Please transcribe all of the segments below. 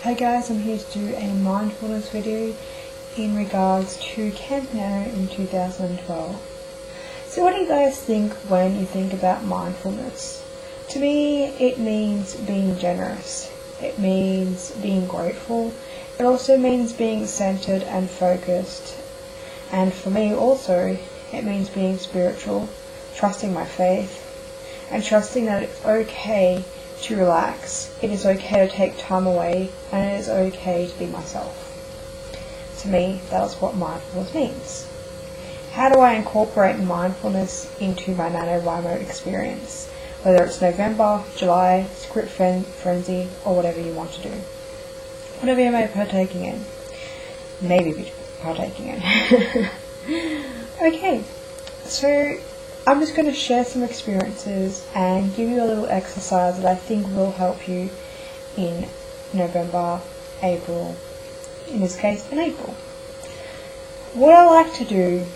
Hi guys, I'm here to do a mindfulness video in regards to Camp Nano in 2012. So what do you guys think when you think about mindfulness? To me, it means being generous. It means being grateful. It also means being centered and focused. And for me also, it means being spiritual, trusting my faith, and trusting that it's okay to relax. It is okay to take time away, and it is okay to be myself. To me, that is what mindfulness means. How do I incorporate mindfulness into my Nanowrimo experience? Whether it's November, July, script frenzy, or whatever you want to do. Whatever you may be partaking in. Maybe be partaking in. Okay, so I'm just going to share some experiences and give you a little exercise that I think will help you in November, April, in this case in April. What I like to do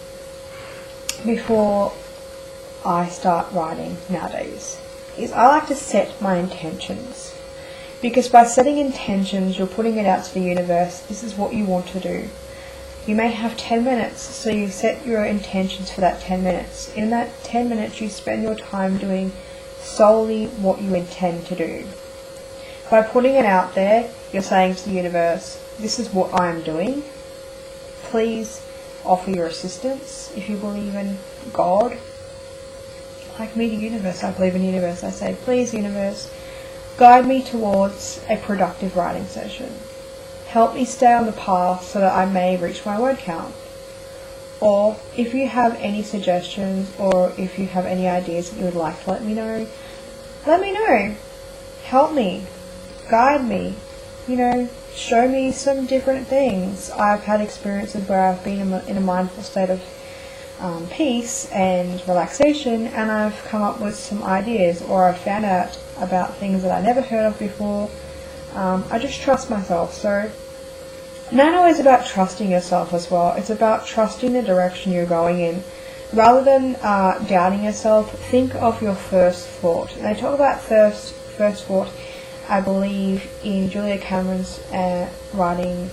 before I start writing nowadays is I like to set my intentions, because by setting intentions you're putting it out to the universe. This is what you want to do. You may have 10 minutes, so you set your intentions for that 10 minutes. In that 10 minutes you spend your time doing solely what you intend to do. By putting it out there, you're saying to the universe, this is what I am doing. Please offer your assistance. If you believe in God, like me, the universe, I believe in the universe. I say, please universe, guide me towards a productive writing session. Help me stay on the path so that I may reach my word count. Or if you have any suggestions or if you have any ideas that you would like to let me know. Help me. Guide me. Show me some different things. I've had experiences where I've been in a mindful state of peace and relaxation, and I've come up with some ideas, or I've found out about things that I never heard of before. I just trust myself. So Nano is about trusting yourself as well. It's about trusting the direction you're going in. Rather than doubting yourself, think of your first thought. And they talk about first thought, I believe, in Julia Cameron's writing,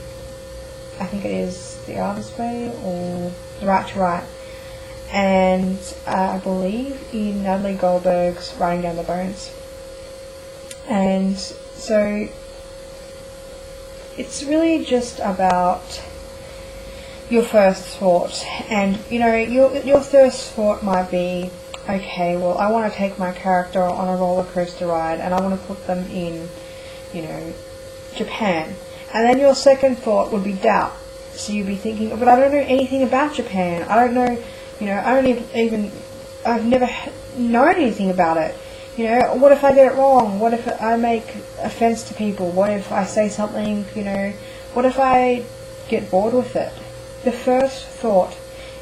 I think it is The Artist's Way or The Right to Write. And I believe in Natalie Goldberg's Writing Down the Bones. And so it's really just about your first thought. And your first thought might be, okay, well, I want to take my character on a roller coaster ride and I want to put them in, Japan. And then your second thought would be doubt. So you'd be thinking, but I don't know anything about Japan. I don't know, I've never known anything about it. What if I get it wrong? What if I make offense to people? What if I say something, what if I get bored with it? The first thought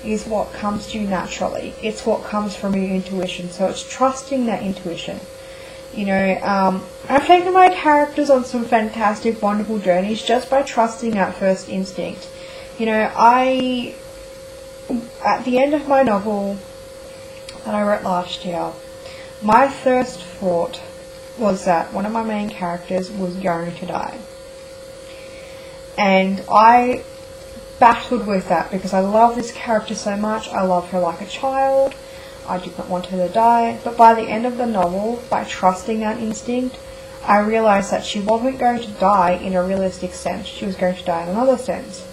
is what comes to you naturally. It's what comes from your intuition. So it's trusting that intuition. I've taken my characters on some fantastic, wonderful journeys just by trusting that first instinct. At the end of my novel that I wrote last year, my first thought was that one of my main characters was going to die. And I battled with that because I love this character so much. I love her like a child. I did not want her to die. But by the end of the novel, by trusting that instinct, I realised that she wasn't going to die in a realistic sense. She was going to die in another sense.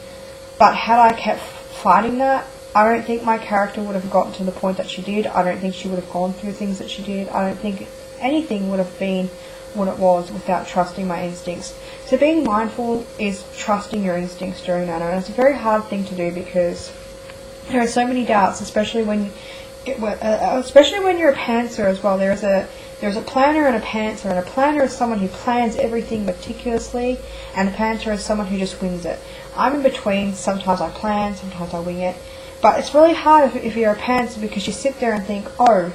But had I kept fighting that, I don't think my character would have gotten to the point that she did. I don't think she would have gone through things that she did. I don't think anything would have been what it was without trusting my instincts. So being mindful is trusting your instincts during Nano. And it's a very hard thing to do because there are so many doubts, especially when you're a pantser as well. There's a planner and a pantser, and a planner is someone who plans everything meticulously, and a pantser is someone who just wings it. I'm in between. Sometimes I plan, sometimes I wing it. But it's really hard if you're a pantser, because you sit there and think, oh,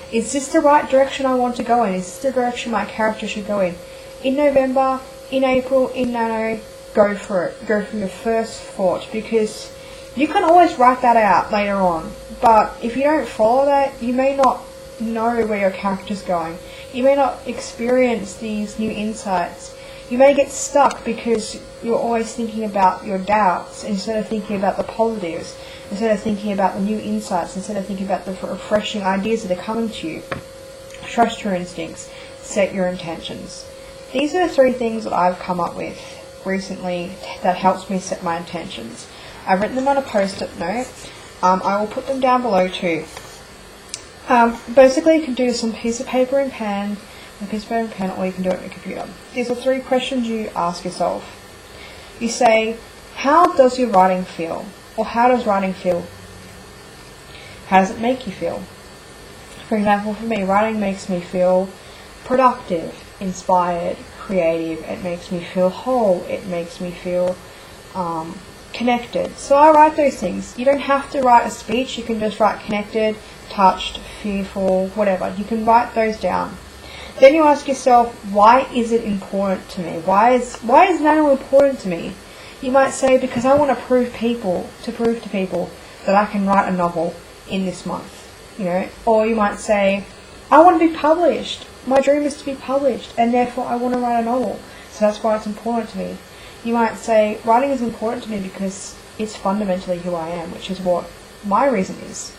is this the right direction I want to go in? Is this the direction my character should go in? In November, in April, in Nano, go for it. Go for your first thought, because you can always write that out later on. But if you don't follow that, you may not know where your character's going. You may not experience these new insights. You may get stuck because you're always thinking about your doubts instead of thinking about the positives, instead of thinking about the new insights, instead of thinking about the refreshing ideas that are coming to you. Trust your instincts. Set your intentions. These are the 3 things that I've come up with recently that helps me set my intentions. I've written them on a post-it note. I will put them down below too. Basically, you can do this on a piece of paper and pen, or you can do it on a computer. These are 3 questions you ask yourself. You say, how does your writing feel? Or how does writing feel? How does it make you feel? For example, for me, writing makes me feel productive, inspired, creative. It makes me feel whole. It makes me feel connected. So I write those things. You don't have to write a speech. You can just write connected, touched, fearful, whatever. You can write those down. Then you ask yourself, why is it important to me? Why is Nano important to me? You might say, because I want to prove to people that I can write a novel in this month. Or you might say, I want to be published. My dream is to be published, and therefore I want to write a novel. So that's why it's important to me. You might say, writing is important to me because it's fundamentally who I am, which is what my reason is.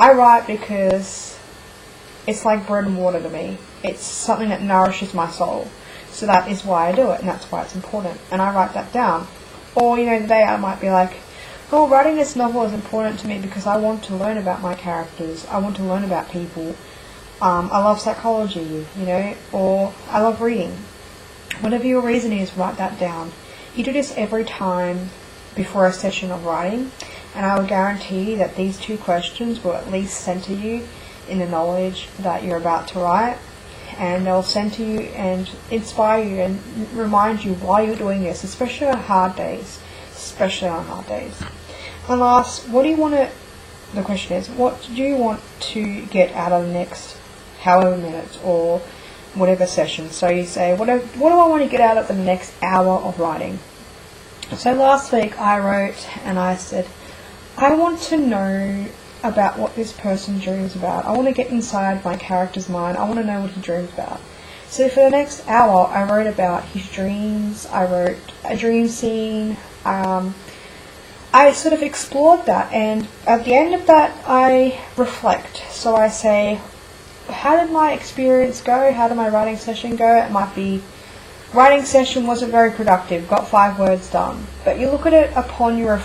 I write because it's like bread and water to me. It's something that nourishes my soul. So that is why I do it, and that's why it's important. And I write that down. Or, today I might be like, writing this novel is important to me because I want to learn about my characters. I want to learn about people. I love psychology, or I love reading. Whatever your reason is, write that down. You do this every time before a session of writing, and I will guarantee that these 2 questions will at least center you in the knowledge that you're about to write, and they'll center you and inspire you and remind you why you're doing this, especially on hard days. And last, the question is, what do you want to get out of the next however minutes or whatever session? So you say, what do I want to get out of the next hour of writing? So last week I wrote and I said, I want to know about what this person dreams about. I want to get inside my character's mind. I want to know what he dreams about. So for the next hour I wrote about his dreams. I wrote a dream scene. I sort of explored that, and at the end of that I reflect. So I say, how did my experience go? How did my writing session go? It might be, writing session wasn't very productive, got 5 words done. But you look at it upon your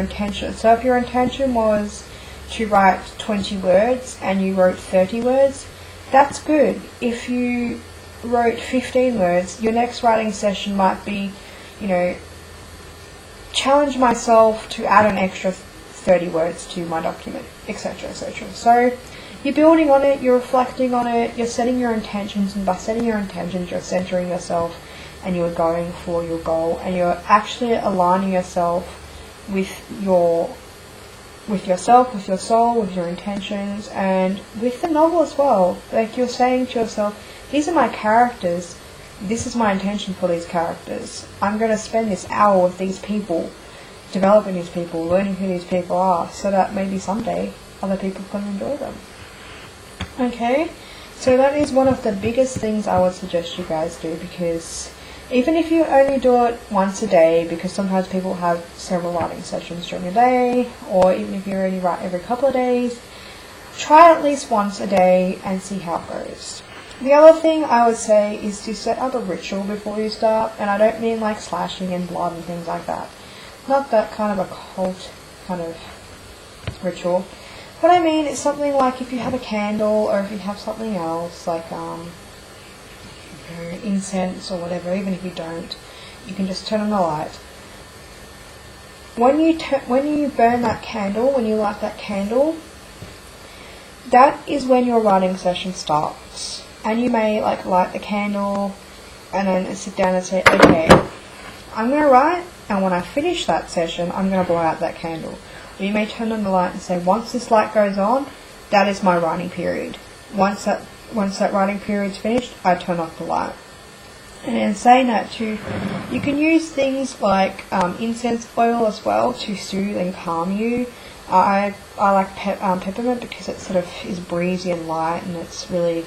intention. So if your intention was to write 20 words and you wrote 30 words, that's good. If you wrote 15 words, your next writing session might be, challenge myself to add an extra 30 words to my document, etc., etc. So you're building on it, you're reflecting on it, you're setting your intentions, and by setting your intentions, you're centering yourself, and you're going for your goal, and you're actually aligning yourself with yourself, with your soul, with your intentions, and with the novel as well. Like, you're saying to yourself, these are my characters. This is my intention for these characters. I'm going to spend this hour with these people, developing these people, learning who these people are, so that maybe someday other people can enjoy them. Okay, so that is one of the biggest things I would suggest you guys do, because even if you only do it once a day, because sometimes people have several writing sessions during the day, or even if you only write every couple of days, try at least once a day and see how it goes. The other thing I would say is to set up a ritual before you start, and I don't mean like slashing and blood and things like that. Not that kind of a cult kind of ritual. What I mean is something like if you have a candle, or if you have something else, like incense or whatever, even if you don't, you can just turn on the light. When you burn that candle, when you light that candle, that is when your writing session starts. And you may light the candle and then sit down and say, okay, I'm going to write, and when I finish that session, I'm going to blow out that candle. Or you may turn on the light and say, once this light goes on, that is my writing period. Once that writing period's finished, I turn off the light. And in saying that too, you can use things like incense oil as well to soothe and calm you. I like peppermint because it sort of is breezy and light, and it's really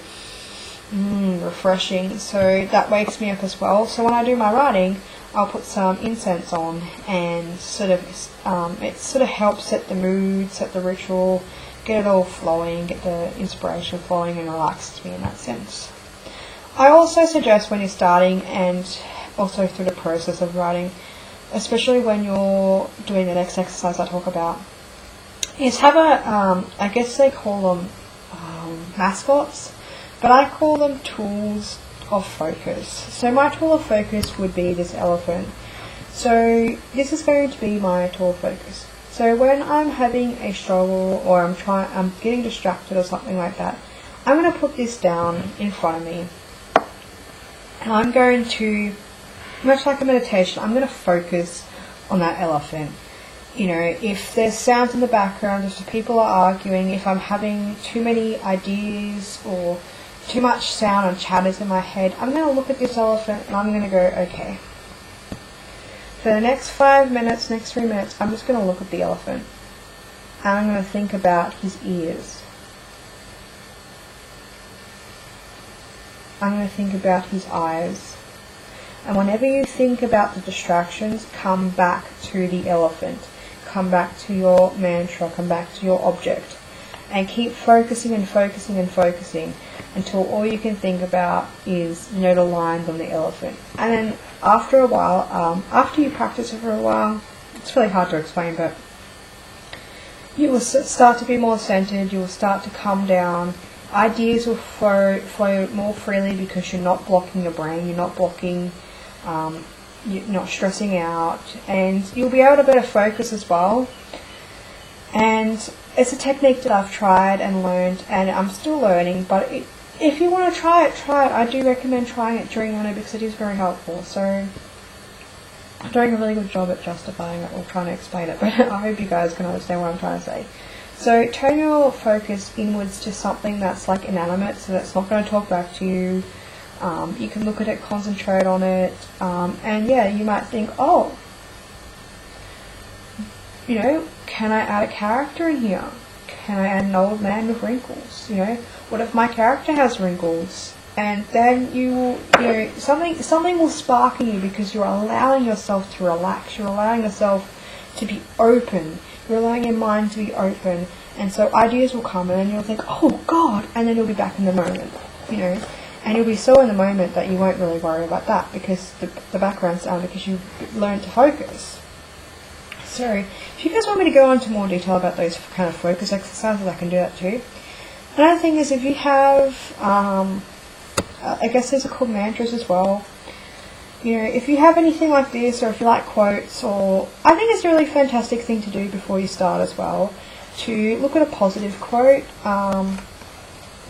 refreshing. So that wakes me up as well. So when I do my writing, I'll put some incense on, and it sort of helps set the mood, set the ritual, get it all flowing, get the inspiration flowing, and relaxes me in that sense. I also suggest when you're starting, and also through the process of writing, especially when you're doing the next exercise I talk about, is have I guess they call them mascots, but I call them tools of focus. So my tool of focus would be this elephant. So this is going to be my tool of focus. So when I'm having a struggle, or I'm getting distracted or something like that, I'm going to put this down in front of me, and I'm going to, much like a meditation, I'm going to focus on that elephant. You know, if there's sounds in the background, if people are arguing, if I'm having too many ideas or too much sound and chatters in my head, I'm going to look at this elephant and I'm going to go, okay, for the next 5 minutes, next 3 minutes, I'm just going to look at the elephant. And I'm going to think about his ears. I'm going to think about his eyes. And whenever you think about the distractions, come back to the elephant. Come back to your mantra, come back to your object. And keep focusing and focusing and focusing until all you can think about is, the lines on the elephant. And then after a while, after you practice it for a while, it's really hard to explain, but you will start to be more centered, you will start to calm down. Ideas will flow more freely because you're not blocking your brain, you're not blocking, you're not stressing out, and you'll be able to better focus as well. And it's a technique that I've tried and learned, and I'm still learning, but if you want to try it, I do recommend trying it during Nano because it is very helpful. So I'm doing a really good job at justifying it or trying to explain it, but I hope you guys can understand what I'm trying to say. So turn your focus inwards to something that's like inanimate, so that's not going to talk back to you. You can look at it, concentrate on it, and yeah, you might think, oh, can I add a character in here? Can I add an old man with wrinkles? What if my character has wrinkles? And then something will spark in you because you're allowing yourself to relax. You're allowing yourself to be open. You're allowing your mind to be open. And so ideas will come, and then you'll think, oh God, and then you'll be back in the moment, And you'll be so in the moment that you won't really worry about that because the background sound, because you've learned to focus. So if you guys want me to go into more detail about those kind of focus exercises, I can do that too. Another thing is if you have, I guess these are called mantras as well. If you have anything like this, or if you like quotes, or I think it's a really fantastic thing to do before you start as well, to look at a positive quote.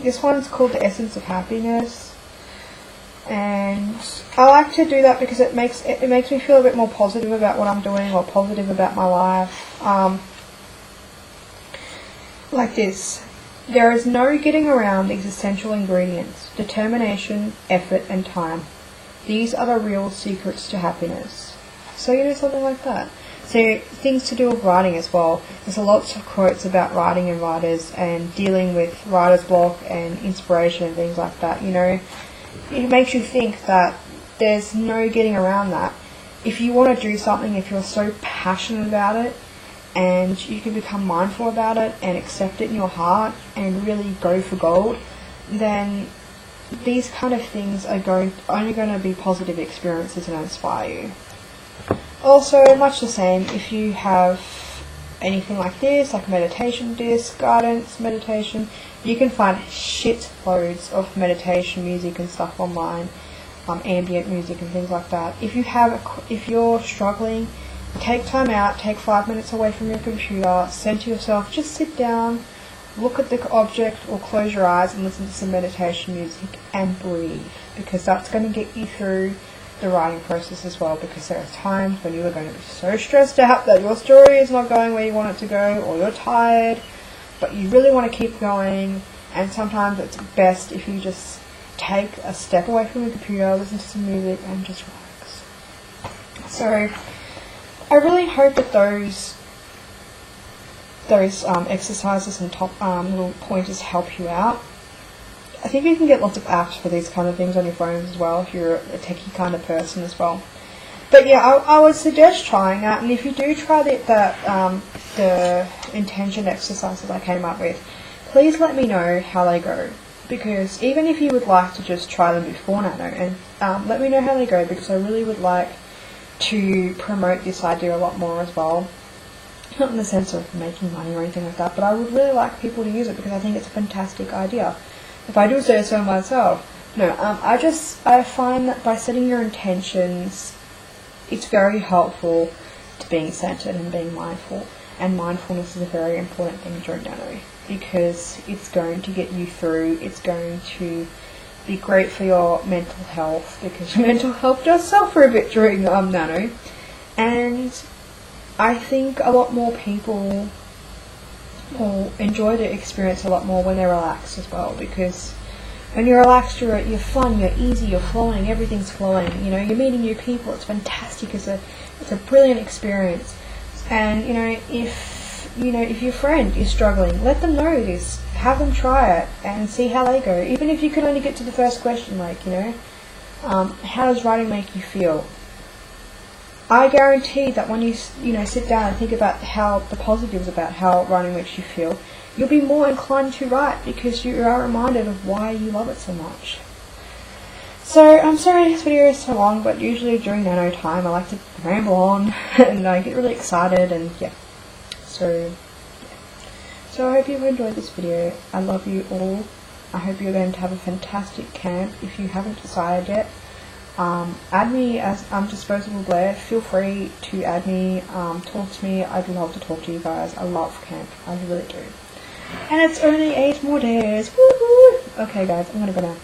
This one's called The Essence of Happiness, and I like to do that because it makes me feel a bit more positive about what I'm doing, or positive about my life. Like this: there is no getting around these essential ingredients: determination, effort, and time. These are the real secrets to happiness. So something like that. So things to do with writing as well. There's lots of quotes about writing and writers and dealing with writer's block and inspiration and things like that. It makes you think that there's no getting around that. If you want to do something, if you're so passionate about it, and you can become mindful about it and accept it in your heart and really go for gold, then these kind of things are only going to be positive experiences and inspire you. Also, much the same, if you have anything like this, like a meditation disc, guidance meditation, you can find shit loads of meditation music and stuff online, ambient music and things like that. If you're struggling, take time out, take 5 minutes away from your computer, say to yourself, just sit down, look at the object, or close your eyes and listen to some meditation music and breathe, because that's going to get you through the writing process as well, because there are times when you are going to be so stressed out that your story is not going where you want it to go, or you're tired, but you really want to keep going, and sometimes it's best if you just take a step away from the computer, listen to some music, and just relax. So I really hope that those exercises and top little pointers help you out. I think you can get lots of apps for these kind of things on your phones as well if you're a techie kind of person as well. But yeah, I would suggest trying that, and if you do try the intention exercises I came up with, please let me know how they go. Because even if you would like to just try them before Nano, and let me know how they go, because I really would like to promote this idea a lot more as well. Not in the sense of making money or anything like that, but I would really like people to use it because I think it's a fantastic idea. If I do say so myself. No, I find that by setting your intentions, it's very helpful to being centered and being mindful. And mindfulness is a very important thing during Nano because it's going to get you through, it's going to be great for your mental health because your mental health does suffer a bit during Nano. And I think a lot more people will enjoy the experience a lot more when they're relaxed as well, because when you're relaxed, you're fun, you're easy, you're flowing, everything's flowing, you know, you're meeting new people, it's fantastic, it's a brilliant experience. And if your friend is struggling, let them know this, have them try it and see how they go, even if you can only get to the first question, like, how does writing make you feel? I guarantee that when you sit down and think about the positives about how writing makes you feel, you'll be more inclined to write because you are reminded of why you love it so much. So I'm sorry this video is so long, but usually during Nano time I like to ramble on and I get really excited, and yeah. So I hope you've enjoyed this video. I love you all. I hope you're going to have a fantastic camp. If you haven't decided yet, add me as Disposable Blair. Feel free to add me, talk to me. I'd love to talk to you guys. I love camp. I really do. And it's only 8 more days. Woohoo! Okay guys, I'm gonna go now.